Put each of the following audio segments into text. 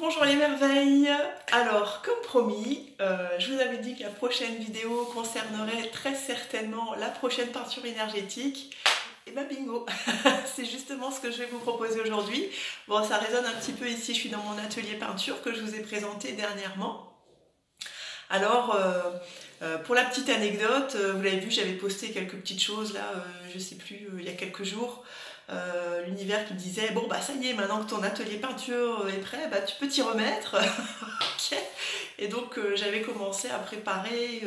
Bonjour les merveilles. Alors, comme promis, je vous avais dit que la prochaine vidéo concernerait très certainement la prochaine peinture énergétique. Et ben bingo, c'est justement ce que je vais vous proposer aujourd'hui. Bon, ça résonne un petit peu ici, je suis dans mon atelier peinture que je vous ai présenté dernièrement. Alors, pour la petite anecdote, vous l'avez vu, j'avais posté quelques petites choses là, je sais plus, il y a quelques jours. L'univers qui me disait bon bah ça y est, maintenant que ton atelier peinture est prêt, bah tu peux t'y remettre. Ok. Et donc j'avais commencé à préparer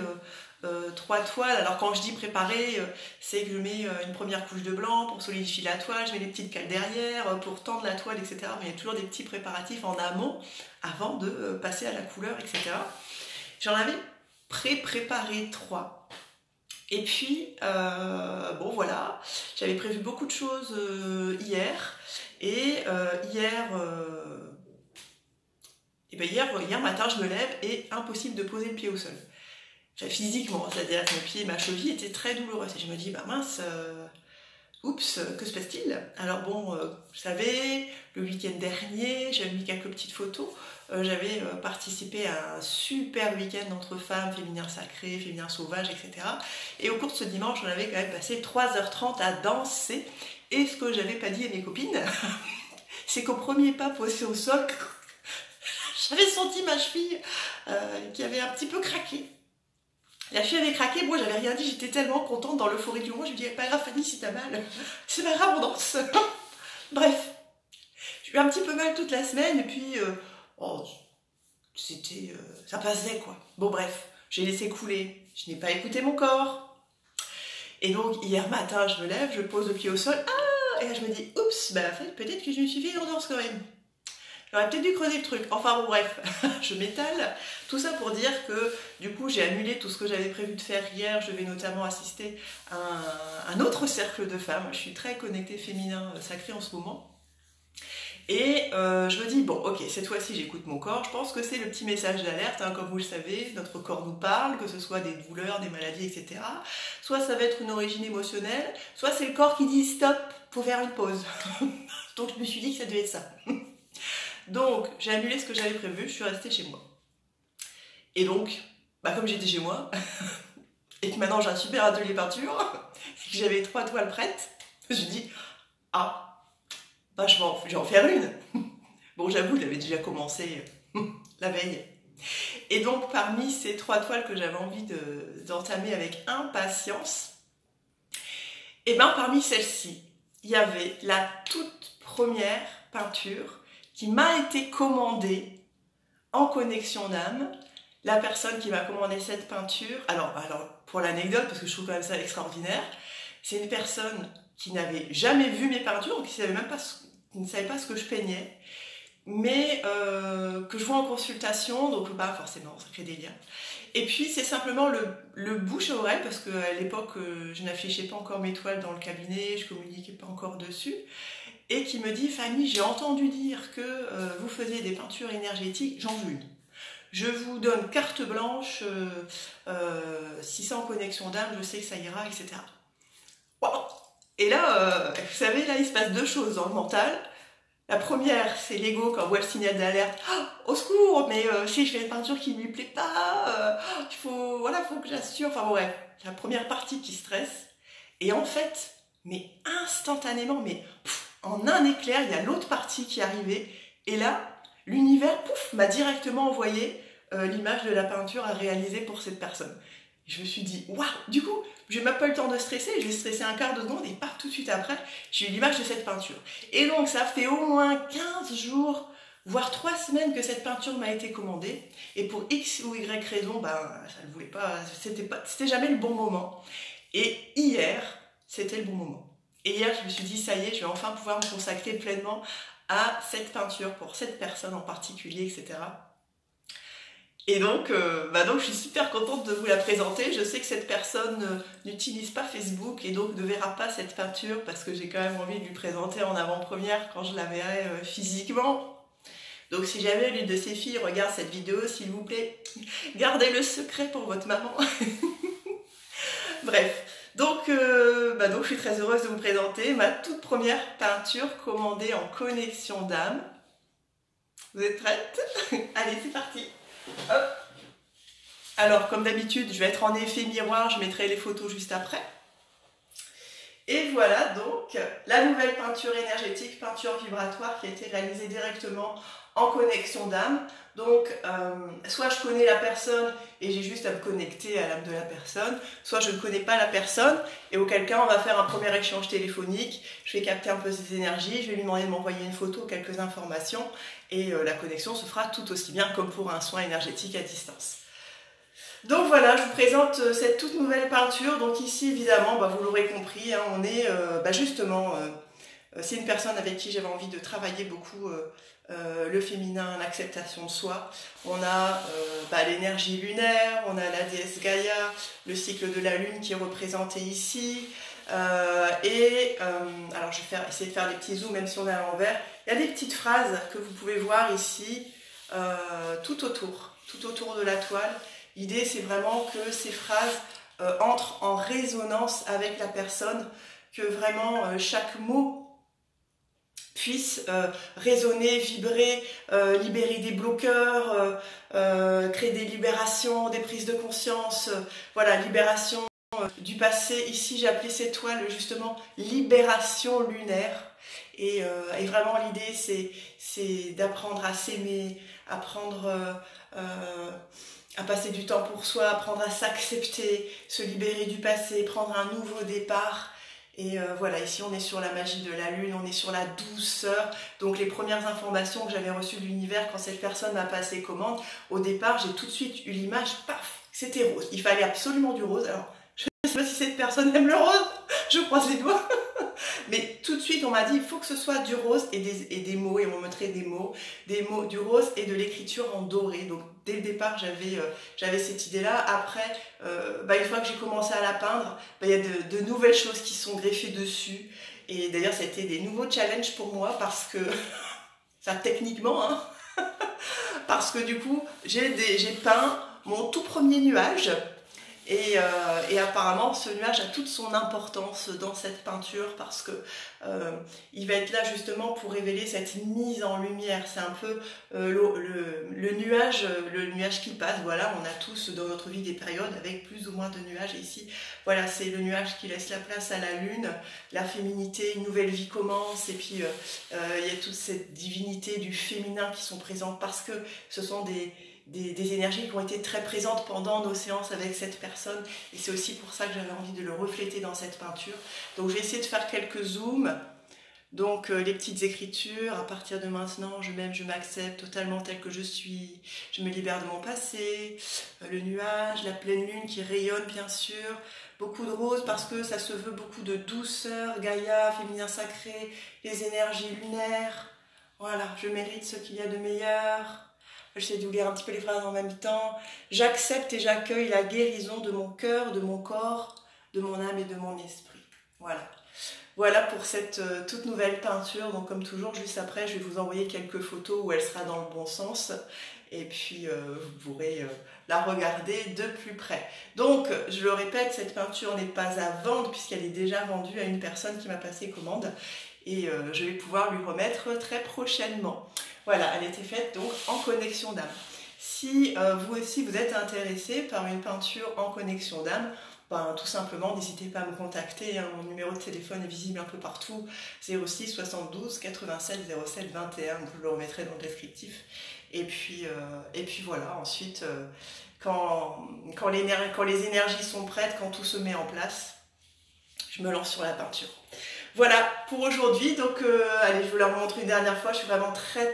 3 toiles. Alors quand je dis préparer, c'est que je mets une première couche de blanc pour solidifier la toile, je mets les petites cales derrière pour tendre la toile, etc. Mais il y a toujours des petits préparatifs en amont avant de passer à la couleur, etc. J'en avais préparé 3. Et puis, bon voilà, j'avais prévu beaucoup de choses hier. Et hier matin, je me lève et impossible de poser le pied au sol. Enfin, physiquement, c'est-à-dire que mon pied, ma cheville était très douloureuse. Et je me dis, bah mince, oups, que se passe-t-il? Alors bon, vous savez, le week-end dernier, j'avais mis quelques petites photos. J'avais participé à un super week-end entre femmes, féminin sacré, féminin sauvage, etc. Et au cours de ce dimanche, on avait quand même passé 3h30 à danser. Et ce que j'avais pas dit à mes copines, c'est qu'au premier pas posé au sol, j'avais senti ma cheville qui avait un petit peu craqué. La cheville avait craqué, moi j'avais rien dit, j'étais tellement contente dans l'euphorie du moment, je me disais, pas grave Fanny si t'as mal, c'est pas grave, on danse. Bref, j'ai eu un petit peu mal toute la semaine, et puis, c'était, ça passait quoi. Bon bref, j'ai laissé couler, je n'ai pas écouté mon corps. Et donc hier matin, je me lève, je pose le pied au sol, et là je me dis, oups, bah en fait, peut-être que je me suis fait une danse quand même. J'aurais peut-être dû creuser le truc. Enfin bon bref, je m'étale. Tout ça pour dire que du coup j'ai annulé tout ce que j'avais prévu de faire hier. Je vais notamment assister à un autre cercle de femmes. Je suis très connectée féminin sacré en ce moment. Et je me dis, bon ok, cette fois-ci j'écoute mon corps. Je pense que c'est le petit message d'alerte, hein, comme vous le savez, notre corps nous parle, que ce soit des douleurs, des maladies, etc. Soit ça va être une origine émotionnelle, soit c'est le corps qui dit stop, faut faire une pause. Donc je me suis dit que ça devait être ça. Donc, j'ai annulé ce que j'avais prévu, je suis restée chez moi. Et donc, bah comme j'étais chez moi, et que maintenant j'ai un super atelier peinture, et que j'avais 3 toiles prêtes, je me suis dit, ah, bah je vais en faire une. Bon, j'avoue, j'avais déjà commencé la veille. Et donc, parmi ces 3 toiles que j'avais envie d'entamer avec impatience, et bien parmi celles-ci, il y avait la toute première peinture qui m'a été commandée en connexion d'âme. La personne qui m'a commandé cette peinture, alors pour l'anecdote, parce que je trouve quand même ça extraordinaire, c'est une personne qui n'avait jamais vu mes peintures, qui ne savait pas ce que je peignais, mais que je vois en consultation, donc pas forcément, ça crée des liens. Et puis c'est simplement le bouche à oreille, parce qu'à l'époque je n'affichais pas encore mes toiles dans le cabinet, je communiquais pas encore dessus, et qui me dit, Fanny, j'ai entendu dire que vous faisiez des peintures énergétiques, j'en veux une. Je vous donne carte blanche, si c'est en connexion d'âme, je sais que ça ira, etc. Wow. Et là, vous savez, là, il se passe 2 choses dans le mental. La première, c'est l'ego quand on voit le signal d'alerte. Oh, au secours, mais si je fais une peinture qui ne lui plaît pas, faut que j'assure. Enfin bref, la première partie qui stresse. Et en fait, mais instantanément, en un éclair, il y a l'autre partie qui est arrivée. Et là, l'univers, pouf, m'a directement envoyé l'image de la peinture à réaliser pour cette personne. Et je me suis dit, waouh, du coup, je n'ai même pas le temps de stresser, je vais stresser un quart de seconde et pas tout de suite après, j'ai eu l'image de cette peinture. Et donc, ça fait au moins 15 jours, voire 3 semaines que cette peinture m'a été commandée. Et pour X ou Y raison, ça ne voulait pas, c'était jamais le bon moment. Et hier, c'était le bon moment. Et hier, je me suis dit, ça y est, je vais enfin pouvoir me consacrer pleinement à cette peinture pour cette personne en particulier, etc. Et donc, je suis super contente de vous la présenter. Je sais que cette personne n'utilise pas Facebook et donc ne verra pas cette peinture parce que j'ai quand même envie de lui présenter en avant-première quand je la verrai physiquement. Donc si jamais l'une de ces filles regarde cette vidéo, s'il vous plaît, gardez le secret pour votre maman. Bref. Donc, je suis très heureuse de vous présenter ma toute première peinture commandée en connexion d'âme. Vous êtes prêtes? Allez, c'est parti. Hop. Alors, comme d'habitude, je vais être en effet miroir, je mettrai les photos juste après. Et voilà donc la nouvelle peinture énergétique, peinture vibratoire qui a été réalisée directement en connexion d'âme. Donc, soit je connais la personne et j'ai juste à me connecter à l'âme de la personne, soit je ne connais pas la personne et auquel cas on va faire un premier échange téléphonique, je vais capter un peu ses énergies, je vais lui demander de m'envoyer une photo, quelques informations et la connexion se fera tout aussi bien comme pour un soin énergétique à distance. Donc voilà, je vous présente cette toute nouvelle peinture. Donc ici, évidemment, vous l'aurez compris, hein, on est justement, c'est une personne avec qui j'avais envie de travailler beaucoup le féminin, l'acceptation de soi. On a l'énergie lunaire, on a la déesse Gaïa, le cycle de la lune qui est représenté ici. Alors je vais essayer de faire des petits zooms même si on est à l'envers. Il y a des petites phrases que vous pouvez voir ici tout autour de la toile. L'idée, c'est vraiment que ces phrases entrent en résonance avec la personne, que vraiment chaque mot puisse résonner, vibrer, libérer des bloqueurs, créer des libérations, des prises de conscience, voilà, libération du passé. Ici, j'ai appelé cette toile justement libération lunaire. Et vraiment, l'idée, c'est d'apprendre à s'aimer, apprendre à passer du temps pour soi, apprendre à s'accepter, se libérer du passé, prendre un nouveau départ. Et voilà, ici on est sur la magie de la lune, on est sur la douceur. Donc les premières informations que j'avais reçues de l'univers quand cette personne m'a passé commande, au départ j'ai tout de suite eu l'image, paf, c'était rose. Il fallait absolument du rose. Alors je ne sais pas si cette personne aime le rose, je croise les doigts. Mais tout de suite on m'a dit il faut que ce soit du rose et des mots, et on me montrait des mots, du rose et de l'écriture en doré. Donc dès le départ j'avais cette idée là. Après une fois que j'ai commencé à la peindre, il y a de nouvelles choses qui sont greffées dessus, et d'ailleurs ça a été des nouveaux challenges pour moi parce que ça techniquement hein, parce que du coup j'ai peint mon tout premier nuage. Et apparemment, ce nuage a toute son importance dans cette peinture parce que il va être là justement pour révéler cette mise en lumière. C'est un peu le nuage qui passe. Voilà, on a tous dans notre vie des périodes avec plus ou moins de nuages. Et ici, voilà, c'est le nuage qui laisse la place à la lune, la féminité, une nouvelle vie commence. Et puis, il y a toute cette divinité du féminin qui sont présentes parce que ce sont des énergies qui ont été très présentes pendant nos séances avec cette personne, et c'est aussi pour ça que j'avais envie de le refléter dans cette peinture. Donc je vais essayer de faire quelques zooms. Donc les petites écritures, à partir de maintenant je m'aime, je m'accepte totalement tel que je suis, je me libère de mon passé, le nuage, la pleine lune qui rayonne bien sûr, beaucoup de rose parce que ça se veut beaucoup de douceur, Gaïa, féminin sacré, les énergies lunaires, voilà, je mérite ce qu'il y a de meilleur. J'essaie de vous lire un petit peu les phrases en même temps. J'accepte et j'accueille la guérison de mon cœur, de mon corps, de mon âme et de mon esprit. Voilà. Voilà pour cette toute nouvelle peinture. Donc comme toujours, juste après, je vais vous envoyer quelques photos où elle sera dans le bon sens. Et puis, vous pourrez la regarder de plus près. Donc, je le répète, cette peinture n'est pas à vendre puisqu'elle est déjà vendue à une personne qui m'a passé commande. Et je vais pouvoir lui remettre très prochainement. Voilà, elle était faite donc en connexion d'âme. Si vous aussi vous êtes intéressé par une peinture en connexion d'âme, tout simplement n'hésitez pas à me contacter, hein, mon numéro de téléphone est visible un peu partout, 06 72 87 07 21, je le remettrai dans le descriptif. Et puis voilà, ensuite quand les énergies sont prêtes, quand tout se met en place, je me lance sur la peinture. Voilà pour aujourd'hui, donc allez, je vous la remontre une dernière fois, je suis vraiment très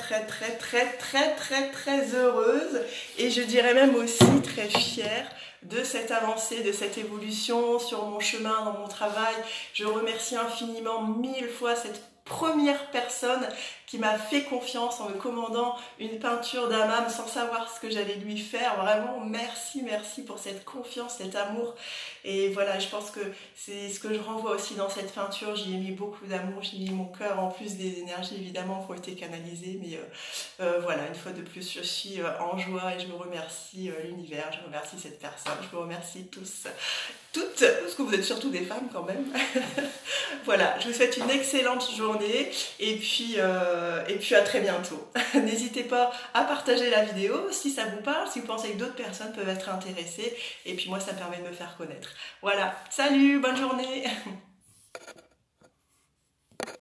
heureuse et je dirais même aussi très fière de cette avancée, de cette évolution sur mon chemin, dans mon travail. Je remercie infiniment 1000 fois cette première personne qui m'a fait confiance en me commandant une peinture d'Amam sans savoir ce que j'allais lui faire. Vraiment, merci pour cette confiance, cet amour. Et voilà, je pense que c'est ce que je renvoie aussi dans cette peinture. J'y ai mis beaucoup d'amour, j'y ai mis mon cœur, en plus des énergies évidemment qui ont été canalisées. Mais voilà, une fois de plus, je suis en joie et je me remercie l'univers, je remercie cette personne, je vous remercie tous. Toutes, parce que vous êtes surtout des femmes quand même. Voilà, je vous souhaite une excellente journée et puis et puis à très bientôt. N'hésitez pas à partager la vidéo si ça vous parle, si vous pensez que d'autres personnes peuvent être intéressées. Et puis moi, ça me permet de me faire connaître. Voilà, salut, bonne journée.